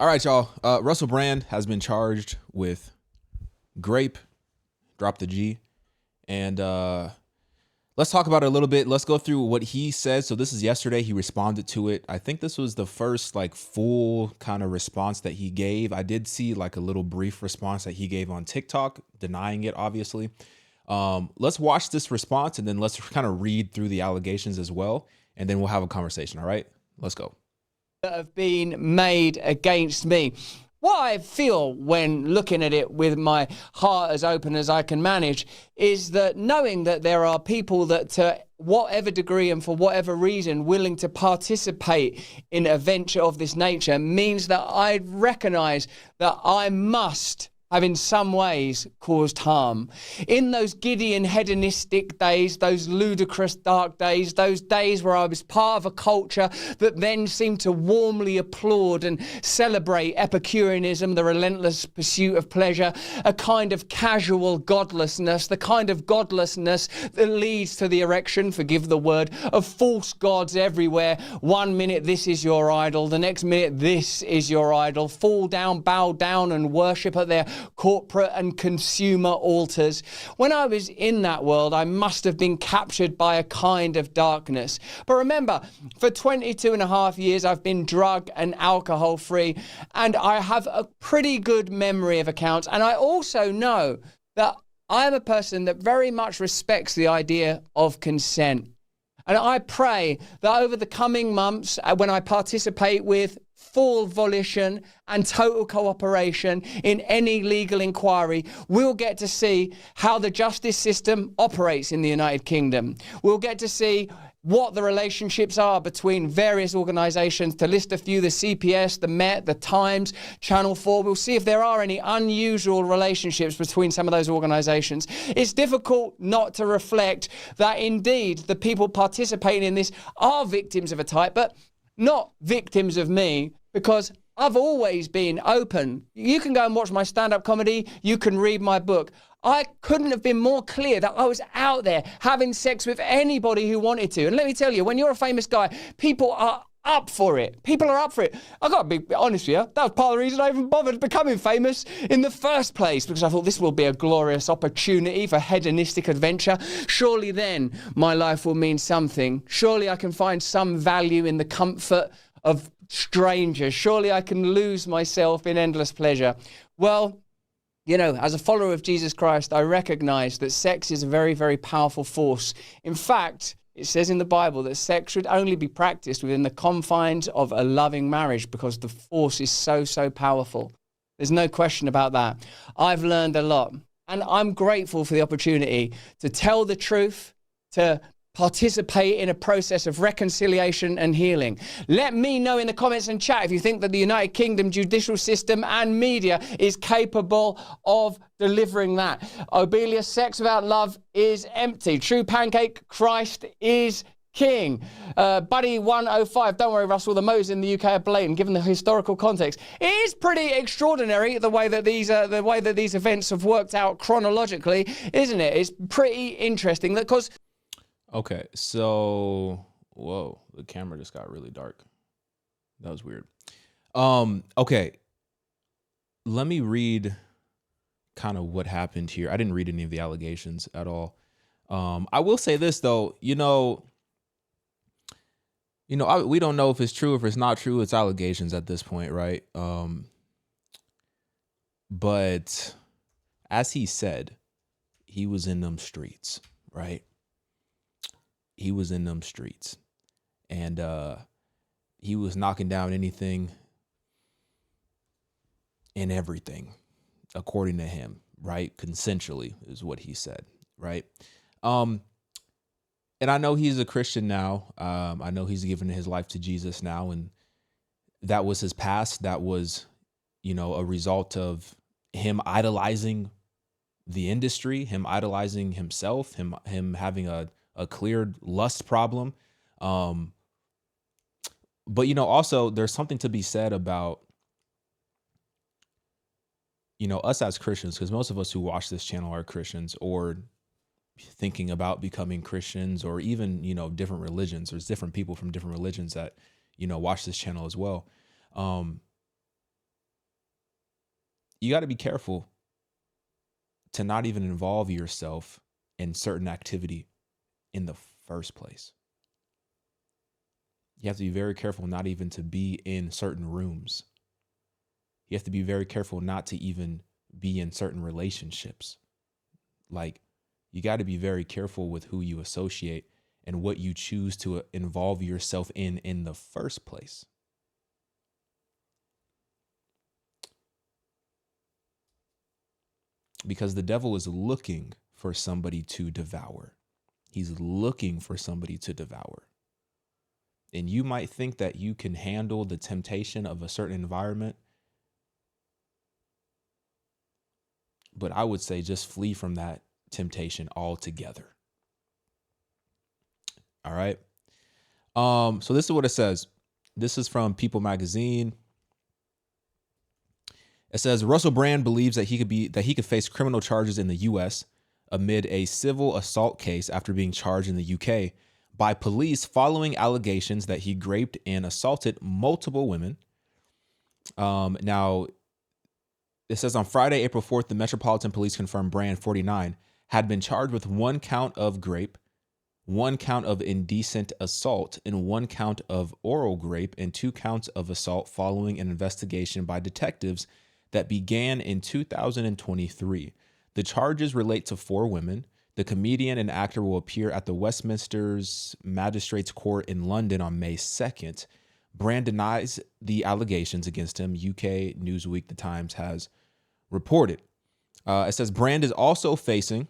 All right, y'all. Russell Brand has been charged with grape, drop the G, and let's talk about it a little bit. Let's go through what he said. So this is yesterday. He responded to it. I think this was the first like full kind of response that he gave. I did see like a little brief response that he gave on TikTok, denying it, obviously. Let's watch this response and then let's kind of read through the allegations as well. And then we'll have a conversation. All right, let's go. That have been made against me. What I feel when looking at it with my heart as open as I can manage is that knowing that there are people that to whatever degree and for whatever reason willing to participate in a venture of this nature means that I recognize that I must have in some ways caused harm. In those Gideon hedonistic days, those ludicrous dark days, those days where I was part of a culture that then seemed to warmly applaud and celebrate Epicureanism, the relentless pursuit of pleasure, a kind of casual godlessness, the kind of godlessness that leads to the erection, forgive the word, of false gods everywhere. One minute this is your idol, the next minute this is your idol. Fall down, bow down and worship at their corporate and consumer altars. When I was in that world, I must have been captured by a kind of darkness. But remember, for 22 and a half years, I've been drug and alcohol free, and I have a pretty good memory of accounts. And I also know that I am a person that very much respects the idea of consent. And I pray that over the coming months, when I participate with full volition and total cooperation in any legal inquiry, we'll get to see how the justice system operates in the United Kingdom. We'll get to see what the relationships are between various organisations. To list a few, the CPS, the Met, the Times, Channel 4. We'll see if there are any unusual relationships between some of those organisations. It's difficult not to reflect that indeed the people participating in this are victims of a type, but not victims of me, because I've always been open. You can go and watch my stand-up comedy. You can read my book. I couldn't have been more clear that I was out there having sex with anybody who wanted to. And let me tell you, when you're a famous guy, people are up for it. People are up for it. I got to be honest with you. That was part of the reason I even bothered becoming famous in the first place, because I thought this will be a glorious opportunity for hedonistic adventure. Surely then my life will mean something. Surely I can find some value in the comfort of strangers. Surely I can lose myself in endless pleasure. Well, you know, as a follower of Jesus Christ, I recognize that sex is a very, very powerful force. In fact, it says in the Bible that sex should only be practiced within the confines of a loving marriage because the force is so, so powerful. There's no question about that. I've learned a lot, and I'm grateful for the opportunity to tell the truth, to participate in a process of reconciliation and healing. Let me know in the comments and chat if you think that the United Kingdom judicial system and media is capable of delivering that. Obelia, sex without love is empty. True pancake, Christ is king. Buddy 105, don't worry, Russell, the motives in the UK are blatant given the historical context. It is pretty extraordinary the way that these events have worked out chronologically, isn't it? It's pretty interesting that because Okay, so whoa, the camera just got really dark. That was weird. Okay, let me read kind of what happened here. I didn't read any of the allegations at all. I will say this though, we don't know if it's true, if it's not true. It's allegations at this point, right? But as he said, he was in them streets, right? He was in them streets, and he was knocking down anything and everything, according to him, right? Consensually is what he said, right? And I know he's a Christian now. I know he's given his life to Jesus now, and that was his past. That was, a result of him idolizing the industry, him idolizing himself, him having a clear lust problem. But, also there's something to be said about, us as Christians, because most of us who watch this channel are Christians or thinking about becoming Christians, or even, different religions. There's different people from different religions that, watch this channel as well. you got to be careful to not even involve yourself in certain activity in the first place. You have to be very careful not even to be in certain rooms. You have to be very careful not to even be in certain relationships. Like, you got to be very careful with who you associate and what you choose to involve yourself in the first place. Because the devil is looking for somebody to devour. He's looking for somebody to devour. And you might think that you can handle the temptation of a certain environment, but I would say just flee from that temptation altogether. All right. So this is what it says. This is from People Magazine. It says Russell Brand believes that he could face criminal charges in the U.S. amid a civil assault case after being charged in the U.K. by police following allegations that he raped and assaulted multiple women. Now, it says on Friday, April 4th, the Metropolitan Police confirmed Brand, 49, had been charged with 1 count of rape, 1 count of indecent assault, and 1 count of oral rape, and 2 counts of assault following an investigation by detectives that began in 2023. The charges relate to 4 women. The comedian and actor will appear at the Westminster's Magistrates Court in London on May 2nd. Brand denies the allegations against him, UK Newsweek, The Times, has reported. It says Brand is also facing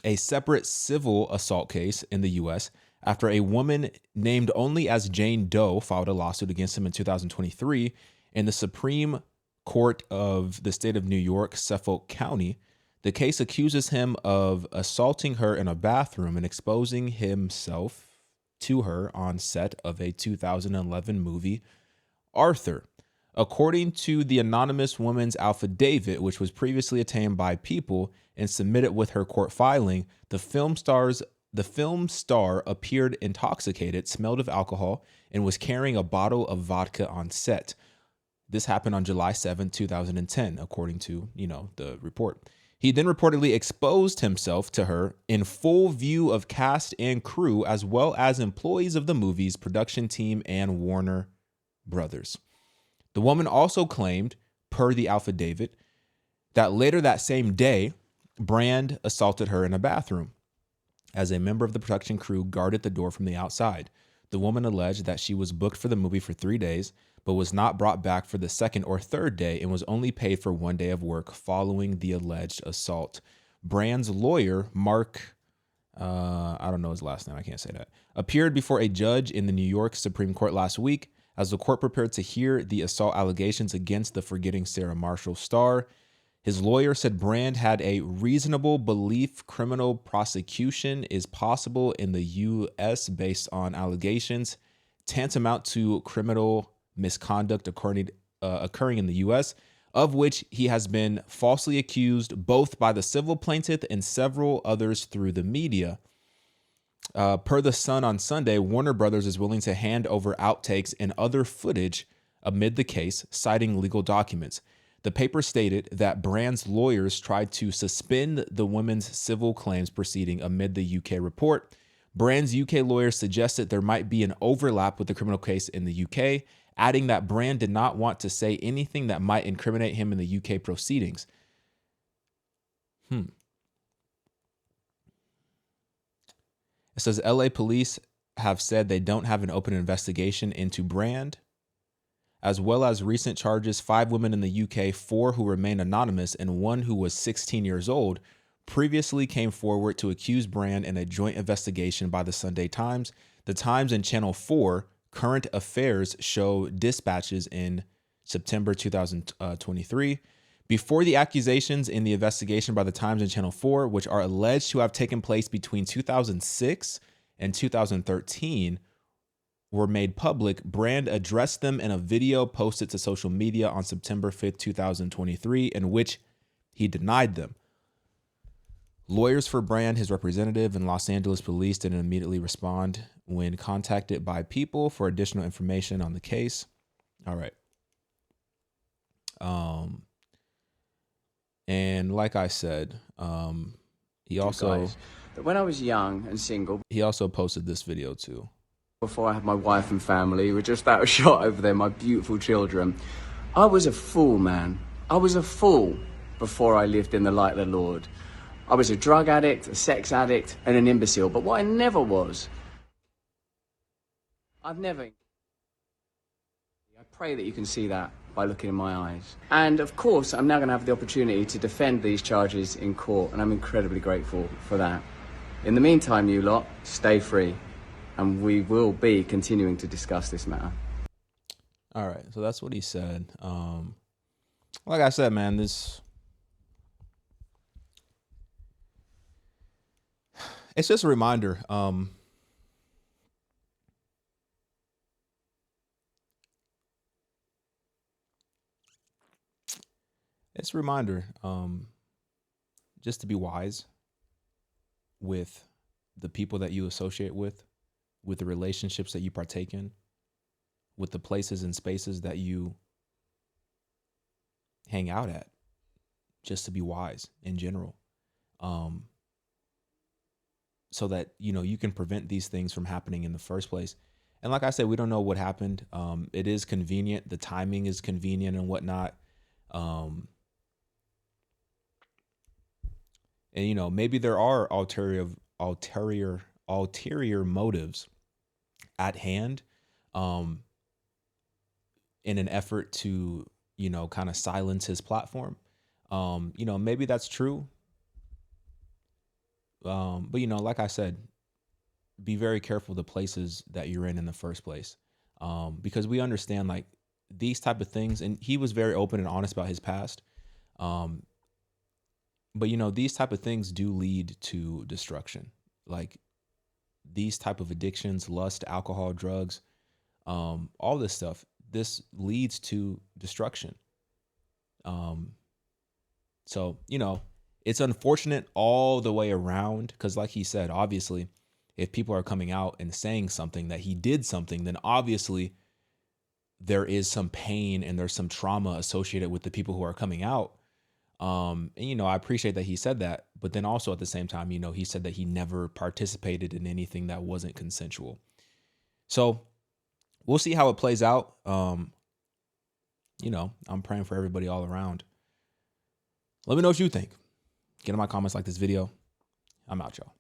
a separate civil assault case in the U.S. after a woman named only as Jane Doe filed a lawsuit against him in 2023 in the Supreme Court of the state of New York, Suffolk County. The case accuses him of assaulting her in a bathroom and exposing himself to her on set of a 2011 movie, Arthur. According to the anonymous woman's affidavit, which was previously obtained by People and submitted with her court filing, the film star appeared intoxicated, smelled of alcohol, and was carrying a bottle of vodka on set. This happened on July 7, 2010, according to, the report. He then reportedly exposed himself to her in full view of cast and crew, as well as employees of the movie's production team and Warner Brothers. The woman also claimed, per the affidavit, that later that same day, Brand assaulted her in a bathroom as a member of the production crew guarded the door from the outside. The woman alleged that she was booked for the movie for 3 days, but was not brought back for the second or third day and was only paid for 1 day of work following the alleged assault. Brand's lawyer, Mark, I don't know his last name, I can't say that, appeared before a judge in the New York Supreme Court last week as the court prepared to hear the assault allegations against the Forgetting Sarah Marshall star. His lawyer said Brand had a reasonable belief criminal prosecution is possible in the U.S. based on allegations tantamount to criminal misconduct occurring in the U.S., of which he has been falsely accused both by the civil plaintiff and several others through the media. Per The Sun on Sunday, Warner Brothers is willing to hand over outtakes and other footage amid the case, citing legal documents. The paper stated that Brand's lawyers tried to suspend the women's civil claims proceeding amid the UK report. Brand's UK lawyers suggested there might be an overlap with the criminal case in the UK, adding that Brand did not want to say anything that might incriminate him in the UK proceedings. It says LA police have said they don't have an open investigation into Brand, as well as recent charges. 5 women in the UK, 4 who remain anonymous, and 1 who was 16 years old, previously came forward to accuse Brand in a joint investigation by the Sunday Times. The Times and Channel 4 Current Affairs show dispatches in September 2023. Before the accusations in the investigation by the Times and Channel 4, which are alleged to have taken place between 2006 and 2013, were made public, Brand addressed them in a video posted to social media on September 5th, 2023, in which he denied them. Lawyers for Brand, his representative, and Los Angeles police didn't immediately respond when contacted by People for additional information on the case. All right. And like I said, he also when I was young and single, posted this video too. before I had my wife and family, we're just out of shot over there, my beautiful children. I was a fool, man. I was a fool before I lived in the light of the Lord. I was a drug addict, a sex addict, and an imbecile. But what I never was, I pray that you can see that by looking in my eyes. And of course, I'm now going to have the opportunity to defend these charges in court, and I'm incredibly grateful for that. In the meantime, you lot, stay free, and we will be continuing to discuss this matter. All right, so that's what he said. Like I said, man, it's just a reminder. It's a reminder, just to be wise with the people that you associate with the relationships that you partake in, with the places and spaces that you hang out at, just to be wise in general. So that, you can prevent these things from happening in the first place. And like I said, we don't know what happened. It is convenient. The timing is convenient and whatnot. And maybe there are ulterior motives at hand, in an effort to, kind of silence his platform. Maybe that's true. But like I said, be very careful the places that you're in the first place. Because we understand like these type of things, and he was very open and honest about his past. But these type of things do lead to destruction. Like these type of addictions, lust, alcohol, drugs, all this stuff, this leads to destruction. So, it's unfortunate all the way around, because like he said, obviously, if people are coming out and saying something that he did something, then obviously there is some pain and there's some trauma associated with the people who are coming out. And, I appreciate that he said that, but then also at the same time, he said that he never participated in anything that wasn't consensual. So we'll see how it plays out. I'm praying for everybody all around. Let me know what you think. Get in my comments, like this video. I'm out, y'all.